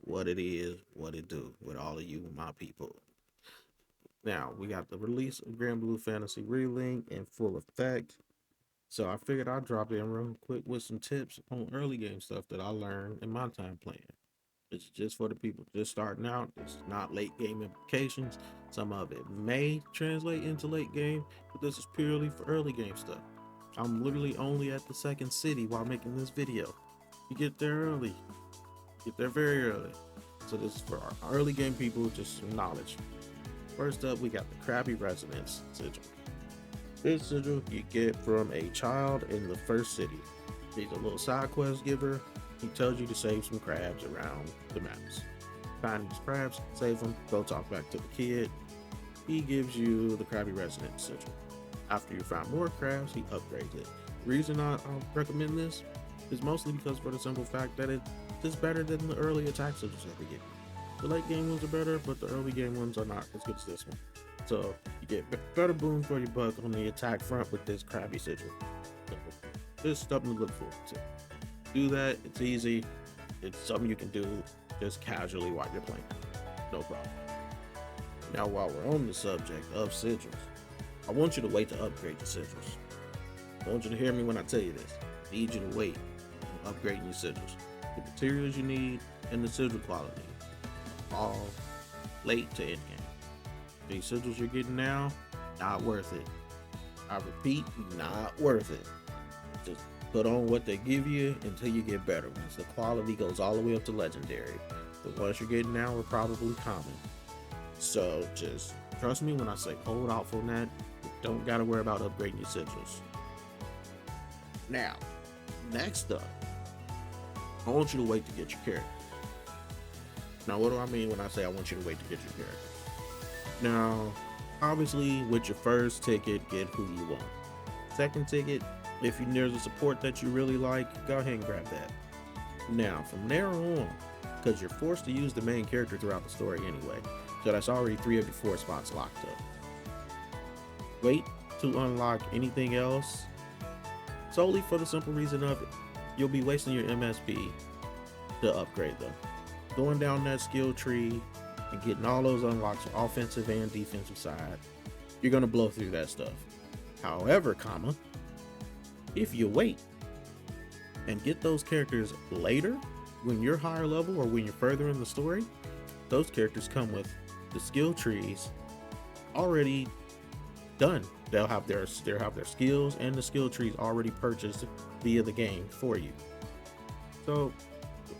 what it is, what it do with all of you, my people. Now, we got the release of Granblue Fantasy Relink in full effect. So I figured I'd drop in real quick with some tips on early game stuff that I learned in my time playing. It's just for the people just starting out. It's not late game implications. Some of it may translate into late game, but this is purely for early game stuff. I'm literally only at the second city while making this video. You get there early, get there very early. So this is for our early game people, just some knowledge. First up, we got the Krabby Residence Sigil. This sigil you get from a child in the first city. He's a little side quest giver. He tells you to save some crabs around the maps. Find these crabs, save them, go talk back to the kid. He gives you the Krabby Residence Sigil. After you find more crabs, he upgrades it. The reason I recommend this is mostly because for the simple fact that it's just better than the early attack sigils that we get. The late game ones are better, but the early game ones are not as good as this one. So you get better boom for your buck on the attack front with this Krabby Sigil. So this is something to look forward to. Do that, it's easy. It's something you can do just casually while you're playing. No problem. Now while we're on the subject of sigils, I want you to wait to upgrade your sigils. I want you to hear me when I tell you this. I need you to wait on upgrading your sigils. The materials you need and the sigil quality all late to end game. These sigils you're getting now, not worth it. I repeat, not worth it. Just put on what they give you until you get better ones. The quality goes all the way up to legendary. The ones you're getting now are probably common. So just trust me when I say hold off on that. You don't gotta worry about upgrading your sigils. Now, next up, I want you to wait to get your character. Now, what do I mean when I say I want you to wait to get your character? Now, obviously, with your first ticket, get who you want. Second ticket, if there's a support that you really like, go ahead and grab that. Now, from there on, because you're forced to use the main character throughout the story anyway, so that's already 3 of your 4 spots locked up. Wait to unlock anything else solely for the simple reason of it. You'll be wasting your MSP to upgrade them. Going down that skill tree and getting all those unlocks on offensive and defensive side, you're gonna blow through that stuff. However, if you wait and get those characters later, when you're higher level or when you're further in the story, those characters come with the skill trees already done. They'll have their skills and the skill trees already purchased via the game for you. So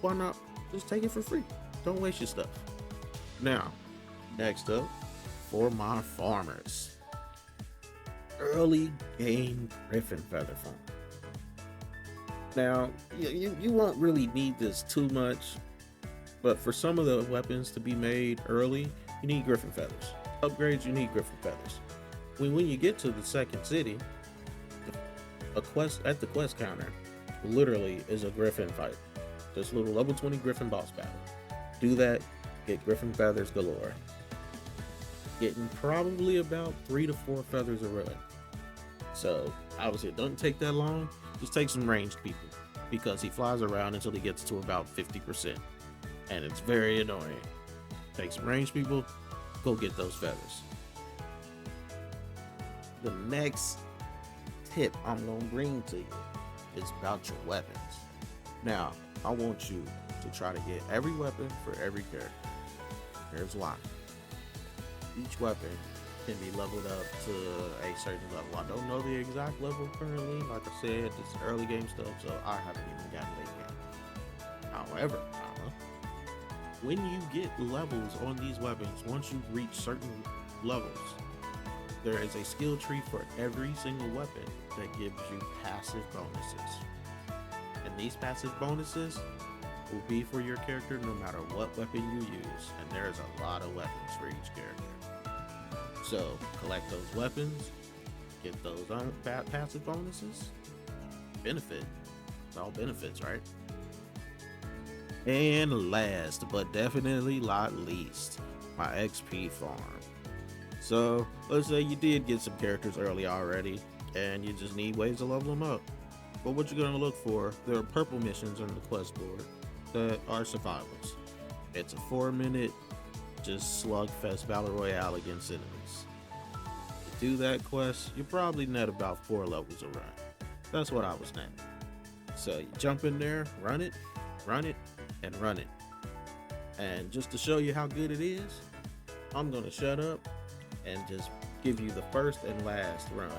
why not just take it for free? Don't waste your stuff. Now, next up, for my farmers, early game Griffin Feather farm. Now, you won't really need this too much, but for some of the weapons to be made early, you need Griffin Feathers. Upgrades, you need Griffin Feathers. When you get to the second city, a quest at the quest counter literally is a Griffin fight. This little level 20 Griffin boss battle. Do that, get Griffin Feathers galore. Getting probably about 3 to 4 feathers a run. So obviously it doesn't take that long. Just take some ranged people because he flies around until he gets to about 50%. And it's very annoying. Take some ranged people, go get those feathers. The next tip I'm gonna bring to you is about your weapons. Now, I want you to try to get every weapon for every character. Here's why. Each weapon can be leveled up to a certain level. I don't know the exact level currently. Like I said, it's early game stuff, so I haven't even gotten late game. However, when you get levels on these weapons, once you reach certain levels, there is a skill tree for every single weapon that gives you passive bonuses. And these passive bonuses will be for your character no matter what weapon you use. And there's a lot of weapons for each character. So collect those weapons, get those passive bonuses, benefit. It's all benefits, right? And last but definitely not least, my XP farm. So let's say you did get some characters early already and you just need ways to level them up. But what you're going to look for, there are purple missions on the quest board that are survivals. It's a 4-minute just slugfest battle royale against enemies. To do that quest, you probably net about 4 levels around. That's what I was netting. So you jump in there, run it, and run it. And just to show you how good it is, I'm gonna shut up and just give you the first and last run,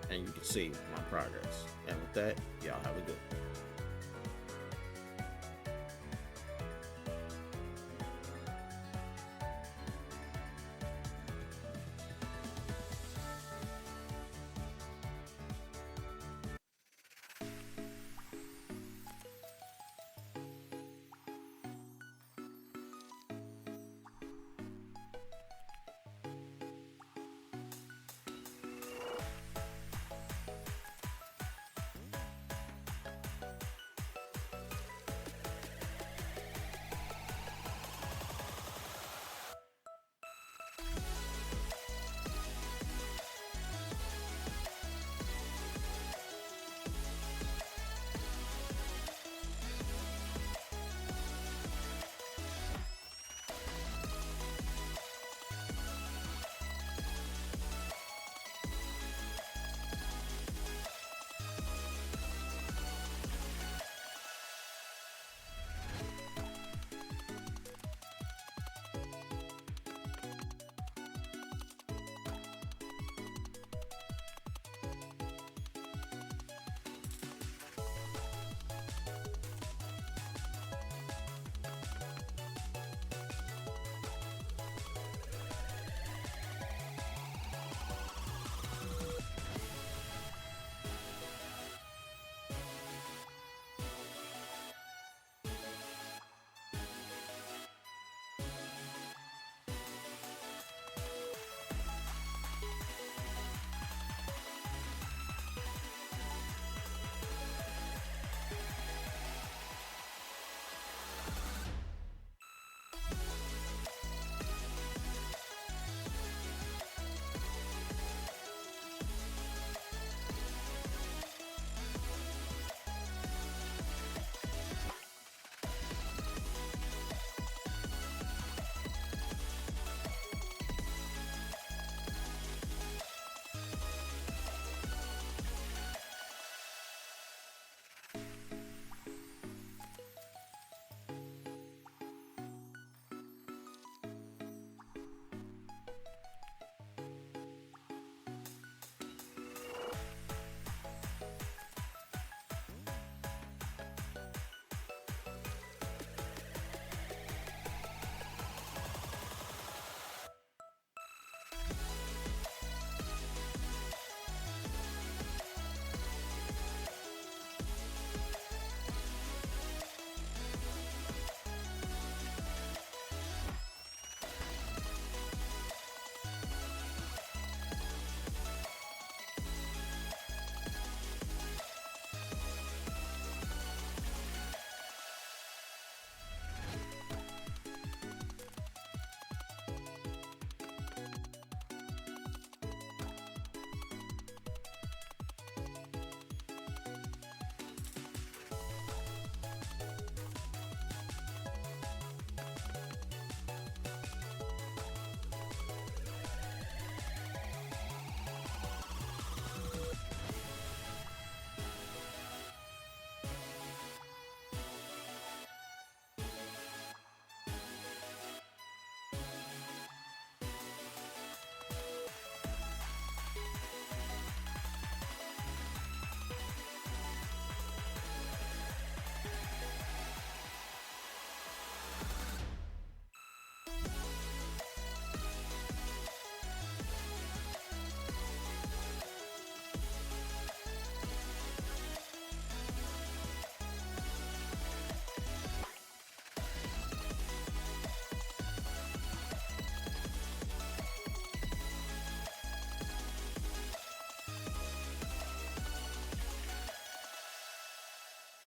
and you can see my progress. And with that, y'all have a good one.